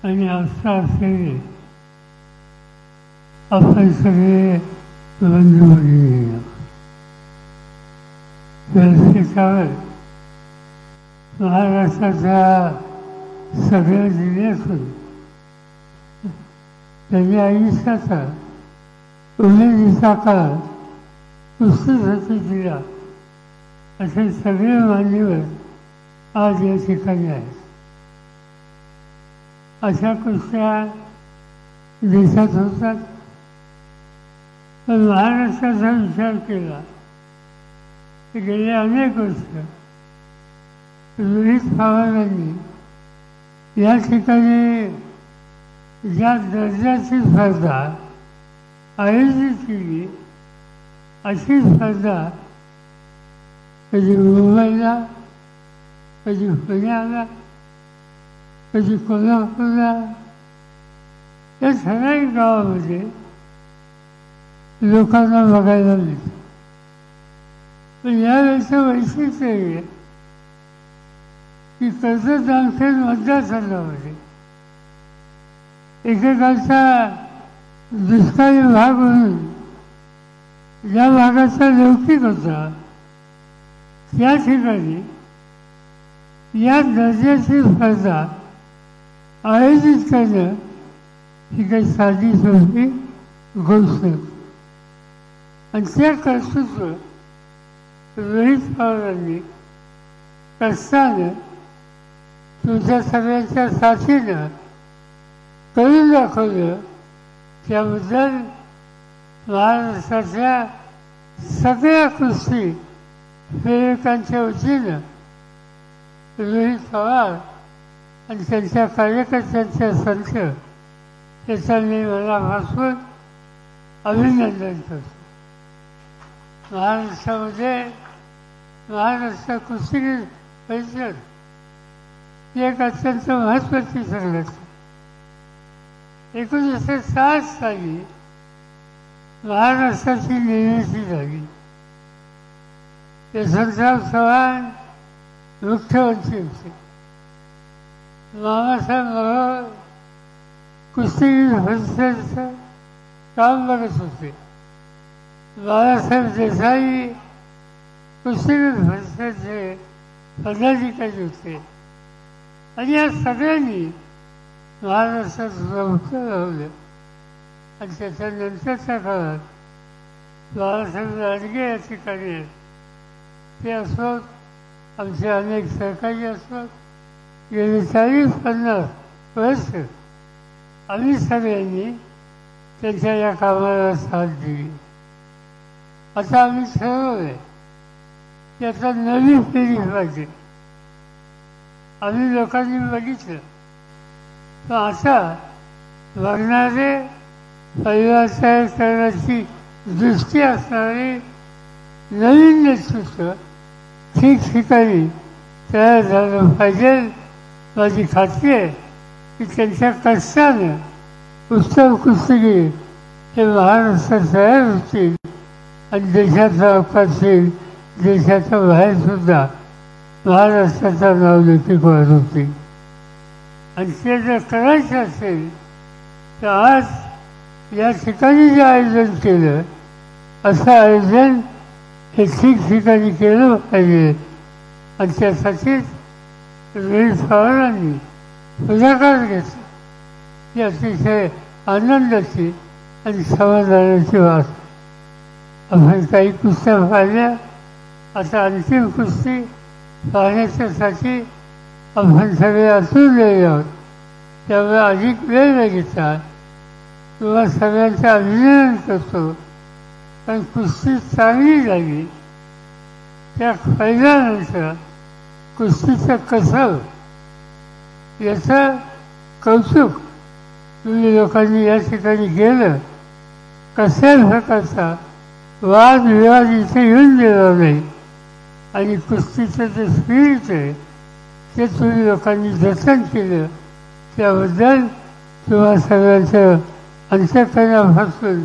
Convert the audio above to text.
आणि अवस्था असलेले आपण सगळे बंधू भगिनी व्यासपीठावर महाराष्ट्राच्या सगळ्या जिल्ह्यातून त्यांनी आयुष्याचा उमेदीचा काळ कुस्तीसाठी दिला असे सगळे मान्यवर आज या ठिकाणी आहेत. अशा कुस्त्या देशात होतात, पण महाराष्ट्राचा विचार केला की गेल्या अनेक वर्ष रोहित पवारांनी या ठिकाणी ज्या दर्जाची स्पर्धा आयोजित केली अशी स्पर्धा कधी मुंबईला, कधी पुण्याला, कधी कोल्हापूरला, या ठराविक गावामध्ये लोकांना बघायला मिळतं. पण यावेळेचं वैशिष्ट्य हे की कर्जत जामखेड मतदारसंघामध्ये एकेकाचा दुष्काळी भाग म्हणून ज्या भागाचा लौकिक होता त्या ठिकाणी या दर्जाची स्पर्धा आयोजित करणं ही काही साधी सोपी गोष्ट. आणि त्या कर्तृत्व रोहित पवारांनी कष्टानं तुमच्या सगळ्यांच्या साथीनं करून दाखवलं. त्याबद्दल महाराष्ट्राच्या सगळ्या कुस्ती प्रेरकांच्या वतीनं रोहित पवार आणि त्यांच्या कार्यकर्त्यांच्या संच त्याचा मी मनापासून अभिनंदन करतो. महाराष्ट्रामध्ये महाराष्ट्र कुस्तीगीर परिषद ही एक अत्यंत महत्त्वाची संघटना. 1960 साली महाराष्ट्राची निर्मिती झाली. यशवंतराव चव्हाण मुख्यमंत्री होते. मामासाहेब मोहोळ कुस्तीगीर परिषदेचं काम बघत होते. बाळासाहेब देसाई कुस्तीगीर परिषदेचे पदाधिकारी होते. आणि या सगळ्यांनी महाराष्ट्रात प्रभुत्व लावलं. आणि त्याच्यानंतरच्या काळात बाळासाहेब राजगे या ठिकाणी आहेत. ते असोत, आमचे अनेक सहकारी असोत, गेले 40-50 वर्ष आम्ही सगळ्यांनी त्यांच्या या कामाला साथ दिली. आता आम्ही ठरवलं आहे की आता नवी पिढी पाहिजे. आम्ही लोकांनी बघितलं तर आता बघणारे परिवार तयार करण्याची दृष्टी असणारे नवीन नेतृत्व ठिकठिकाणी तयार झालं पाहिजे. माझी खात्री आहे की त्यांच्या कष्टानं उत्तम कुस्तीगीर हे महाराष्ट्रात तयार होतील आणि देशाचा अवकाश येईल. देशाच्या बाहेरसुद्धा महाराष्ट्राचं नाव लौकिक वाढवतील. आणि ते जर करायचं असेल तर आज या ठिकाणी जे आयोजन केलं असं आयोजन हे ठिकठिकाणी केलं पाहिजे. आणि त्यासाठीच रोहित पवारांनी पुढाकार घेतला. ही अतिशय आनंदाची आणि समाधानाची बात. आपण काही कुस्त्या पाहिल्या, आता अंतिम कुस्ती पाहण्याच्यासाठी आपण सगळे आतुरलेले आहोत. त्यामुळे अधिक वेळ न घेता तुम्हा सगळ्यांचं अभिनंदन करतो. कारण कुस्ती चांगली झाली त्या फायद्यानंतर कुस्तीचं कसं याचं कौतुक तुम्ही लोकांनी या ठिकाणी केलं. कसल्याही प्रकारचा वादविवाद इथे येऊन दिला नाही. आणि कुस्तीचं जे स्पिरिट आहे ते तुम्ही लोकांनी जतन केलं. त्याबद्दल तुम्हा सगळ्यांचं अंतःकरणापासून